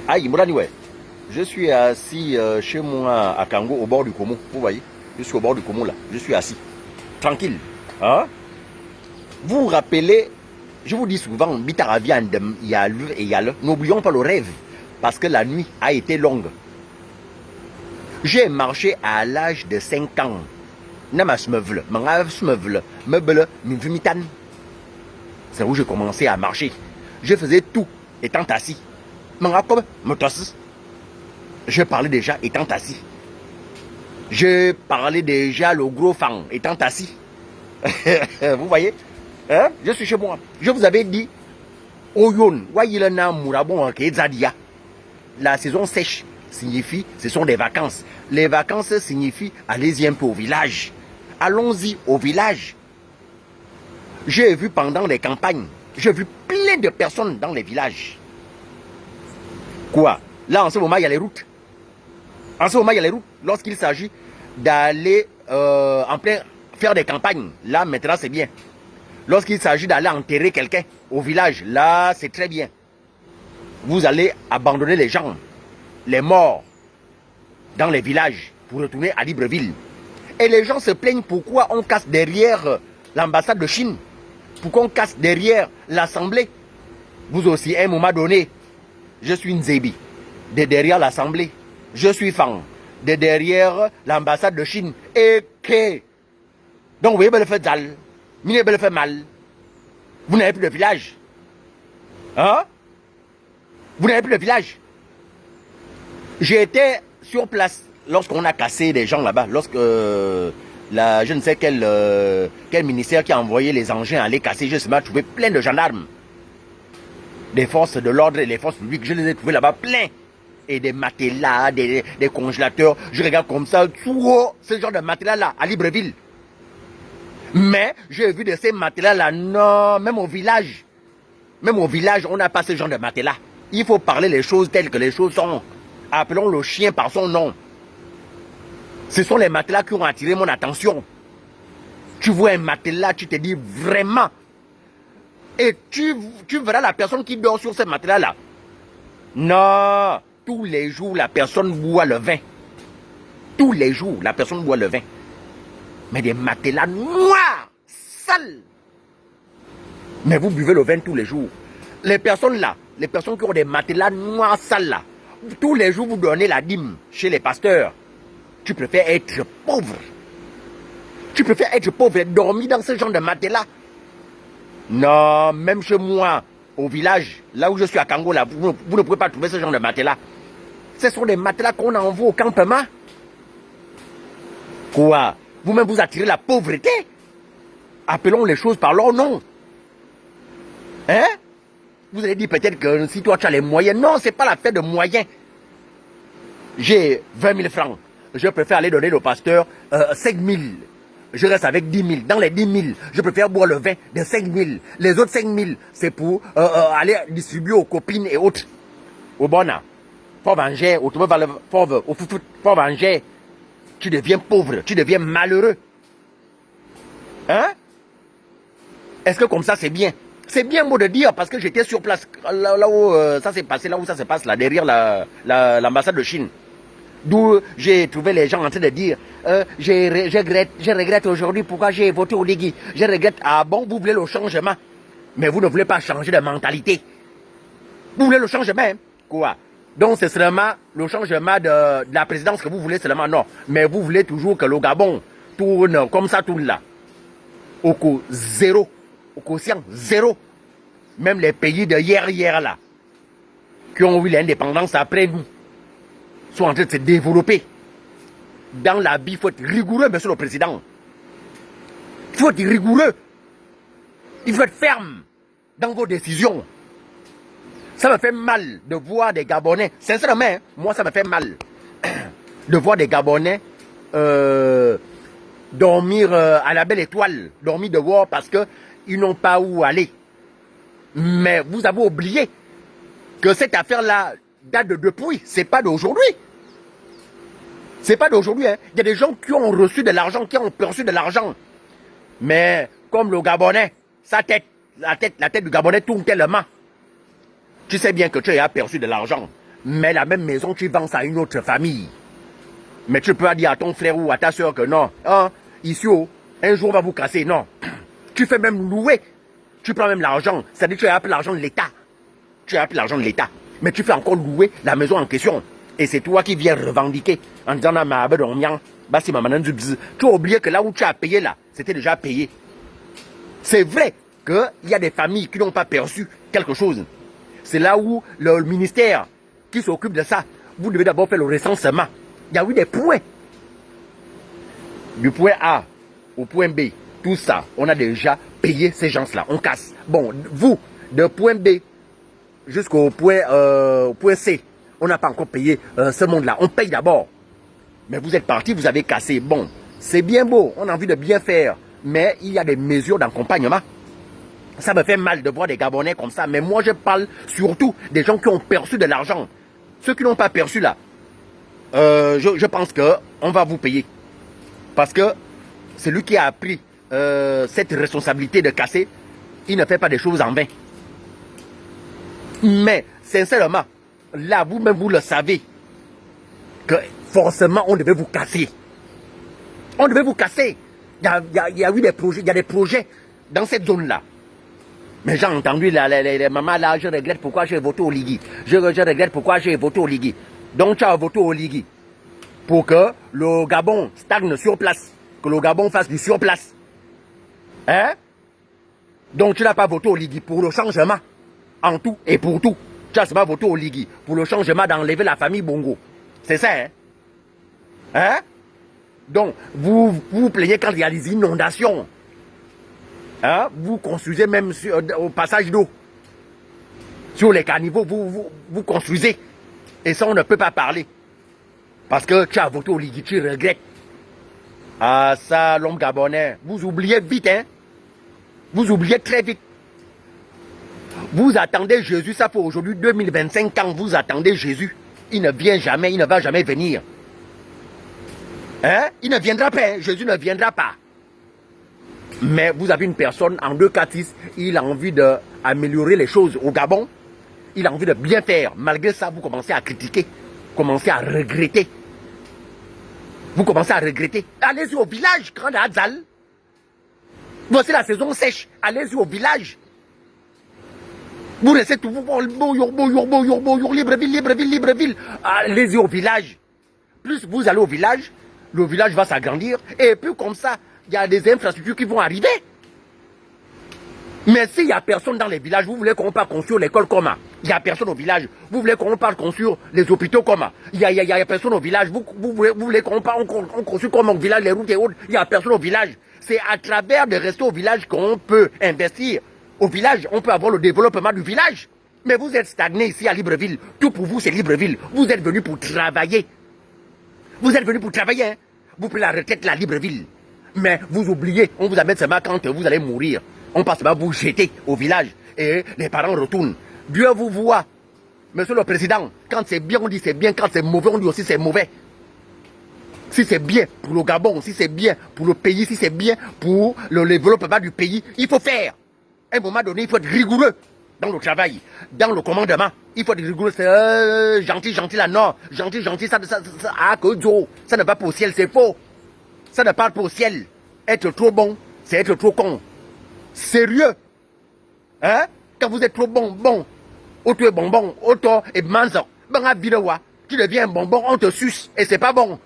Aïe, Mouraniwe, je suis assis chez moi à Kango, au bord du Komo. Vous voyez, je suis au bord du Komo là. Je suis assis. Tranquille. Hein? Vous vous rappelez, je vous dis souvent, Bitaraviandem, il y a le et il y a le. N'oublions pas le rêve. Parce que la nuit a été longue. J'ai marché à l'âge de 5 ans. C'est où j'ai commencé à marcher. Je faisais tout étant assis. Je parlais déjà étant assis. Je parlais déjà le gros fan étant assis. Vous voyez, hein? Je suis chez moi. Je vous avais dit, Oyon, la saison sèche signifie, ce sont des vacances. Les vacances signifient, allez-y un peu au village. Allons-y au village. J'ai vu pendant les campagnes, j'ai vu plein de personnes dans les villages. Quoi? Là, en ce moment, il y a les routes. En ce moment, il y a les routes. Lorsqu'il s'agit d'aller en plein faire des campagnes, là, maintenant, c'est bien. Lorsqu'il s'agit d'aller enterrer quelqu'un au village, là, c'est très bien. Vous allez abandonner les gens, les morts, dans les villages pour retourner à Libreville. Et les gens se plaignent pourquoi on casse derrière l'ambassade de Chine, pourquoi on casse derrière l'Assemblée. Vous aussi, à un moment donné, je suis Nzebi, de derrière l'Assemblée. Je suis Fang, de derrière l'ambassade de Chine. Et que... Donc, vous voyez, le fait mal. Le fait mal. Vous n'avez plus de village. Hein? Vous n'avez plus de village. J'étais sur place lorsqu'on a cassé des gens là-bas. Lorsque je ne sais quel ministère qui a envoyé les engins aller casser, je me suis trouvé plein de gendarmes. Des forces de l'ordre et les forces publiques, je les ai trouvés là-bas plein. Et des matelas, des congélateurs. Je regarde comme ça, tout haut, ce genre de matelas-là, à Libreville. Mais j'ai vu de ces matelas-là, non, même au village, on n'a pas ce genre de matelas. Il faut parler les choses telles que les choses sont. Appelons le chien par son nom. Ce sont les matelas qui ont attiré mon attention. Tu vois un matelas, tu te dis vraiment. Et tu verras la personne qui dort sur ce matelas-là. Non, tous les jours, la personne boit le vin. Tous les jours, la personne boit le vin. Mais des matelas noirs, sales. Mais vous buvez le vin tous les jours. Les personnes là, les personnes qui ont des matelas noirs, sales là, tous les jours vous donnez la dîme chez les pasteurs. Tu préfères être pauvre. Tu préfères être pauvre et dormir dans ce genre de matelas. Non, même chez moi, au village, là où je suis à Kango, là, vous ne pouvez pas trouver ce genre de matelas. Ce sont des matelas qu'on envoie au campement. Quoi? Vous-même vous attirez la pauvreté? Appelons les choses par leur nom. Hein? Vous allez dire peut-être que si toi tu as les moyens. Non, c'est pas la fête de moyens. J'ai 20 000 francs. Je préfère aller donner au pasteur 5 000. Je reste avec 10 000. Dans les 10 000, je préfère boire le vin de 5 000. Les autres 5 000, c'est pour aller distribuer aux copines et autres. Au bona. Faut venger, faut venger. Tu deviens pauvre, tu deviens malheureux. Hein? Est-ce que comme ça c'est bien? C'est bien beau de dire parce que j'étais sur place là où ça s'est passé, là où ça se passe, là derrière l'ambassade de Chine. D'où j'ai trouvé les gens en train de dire je regrette aujourd'hui pourquoi j'ai voté au Légui. Je regrette. Ah bon, vous voulez le changement, mais vous ne voulez pas changer de mentalité. Vous voulez le changement, hein? Quoi? Donc c'est seulement le changement de la présidence que vous voulez seulement, non. Mais vous voulez toujours que le Gabon tourne comme ça, tourne là. Au coût zéro. Au quotient zéro. Même les pays de hier là, qui ont eu l'indépendance après nous, sont en train de se développer. Dans la vie, il faut être rigoureux, monsieur le président. Il faut être rigoureux. Il faut être ferme dans vos décisions. Ça me fait mal de voir des Gabonais. Sincèrement, hein, moi, ça me fait mal de voir des Gabonais dormir à la belle étoile, dormir dehors parce qu'ils n'ont pas où aller. Mais vous avez oublié que cette affaire-là date de depuis, c'est pas d'aujourd'hui. C'est pas d'aujourd'hui, hein. Il y a des gens qui ont reçu de l'argent, qui ont perçu de l'argent. Mais comme le Gabonais, la tête du Gabonais tourne tellement. Tu sais bien que tu as perçu de l'argent. Mais la même maison, tu vends ça à une autre famille. Mais tu peux pas dire à ton frère ou à ta soeur que non. Hein, ici, un jour on va vous casser. Non. Tu fais même louer. Tu prends même l'argent. C'est-à-dire que tu as appelé l'argent de l'État. Tu as appelé l'argent de l'État. Mais tu fais encore louer la maison en question. Et c'est toi qui viens revendiquer en disant tu as oublié que là où tu as payé là, c'était déjà payé. C'est vrai qu'il y a des familles qui n'ont pas perçu quelque chose. C'est là où le ministère qui s'occupe de ça, vous devez d'abord faire le recensement. Il y a eu des points. Du point A au point B, tout ça, on a déjà payé ces gens-là. On casse. Bon, vous, de point B jusqu'au point C, on n'a pas encore payé ce monde-là. On paye d'abord. Mais vous êtes parti, vous avez cassé. Bon, c'est bien beau, on a envie de bien faire. Mais il y a des mesures d'accompagnement. Ça me fait mal de voir des Gabonais comme ça. Mais moi, je parle surtout des gens qui ont perçu de l'argent. Ceux qui n'ont pas perçu là, je pense qu'on va vous payer. Parce que celui qui a pris cette responsabilité de casser, il ne fait pas des choses en vain. Mais, sincèrement, là, vous-même, vous le savez, que forcément, on devait vous casser. On devait vous casser. Il y a eu des projets, il y a des projets dans cette zone-là. Mais j'ai entendu les mamans là, je regrette pourquoi j'ai voté au Ligui. Je regrette pourquoi j'ai voté au Ligui. Donc tu as voté au Ligui. Pour que le Gabon stagne sur place. Que le Gabon fasse du sur place. Hein? Donc tu n'as pas voté au Ligui pour le changement. En tout et pour tout. Tu as seulement voté au Ligui pour le changement d'enlever la famille Bongo. C'est ça, hein? Hein? Donc, vous plaignez quand il y a des inondations. Hein? Vous construisez même au passage d'eau. Sur les caniveaux, vous construisez. Et ça, on ne peut pas parler. Parce que tu as voté au Ligui, tu regrettes. Ah ça, l'homme gabonais, vous oubliez vite, hein? Vous oubliez très vite. Vous attendez Jésus, ça fait aujourd'hui 2025 quand vous attendez Jésus. Il ne vient jamais, il ne va jamais venir. Hein? Il ne viendra pas, hein? Jésus ne viendra pas. Mais vous avez une personne en 246, il a envie d'améliorer les choses au Gabon. Il a envie de bien faire. Malgré ça, vous commencez à critiquer. Commencez à regretter. Vous commencez à regretter. Allez-y au village, Grande Hadzal. Voici la saison sèche. Allez-y au village. Vous restez tout. Libreville, Libreville, Libreville. Allez-y au village. Plus vous allez au village, le village va s'agrandir. Et puis comme ça, il y a des infrastructures qui vont arriver. Mais s'il n'y a personne dans les villages, vous voulez qu'on parte construire l'école comment? Il n'y a personne au village. Vous voulez qu'on parte construire les hôpitaux comment? Il n'y a personne au village. Vous voulez qu'on construise comment au village les routes et autres? Il n'y a personne au village. C'est à travers de rester au village qu'on peut investir. Au village, on peut avoir le développement du village. Mais vous êtes stagné ici à Libreville. Tout pour vous, c'est Libreville. Vous êtes venu pour travailler. Vous êtes venu pour travailler. Hein? Vous prenez la retraite là à Libreville. Mais vous oubliez, on vous amène seulement quand vous allez mourir. On passe pas vous jeter au village et les parents retournent. Dieu vous voit. Monsieur le Président, quand c'est bien, on dit c'est bien. Quand c'est mauvais, on dit aussi c'est mauvais. Si c'est bien pour le Gabon, si c'est bien pour le pays, si c'est bien pour le développement du pays, il faut faire. À un moment donné, il faut être rigoureux dans le travail, dans le commandement. Il faut être rigoureux. C'est gentil là, non. Gentil, ça ne va pas au ciel, c'est faux. Ça ne part pas au ciel. Être trop bon, c'est être trop con. Sérieux. Hein? Quand vous êtes trop bon, auto est bonbon, auto est manzo. Ben à Bilewa, tu deviens un bonbon, on te suce. Et c'est pas bon.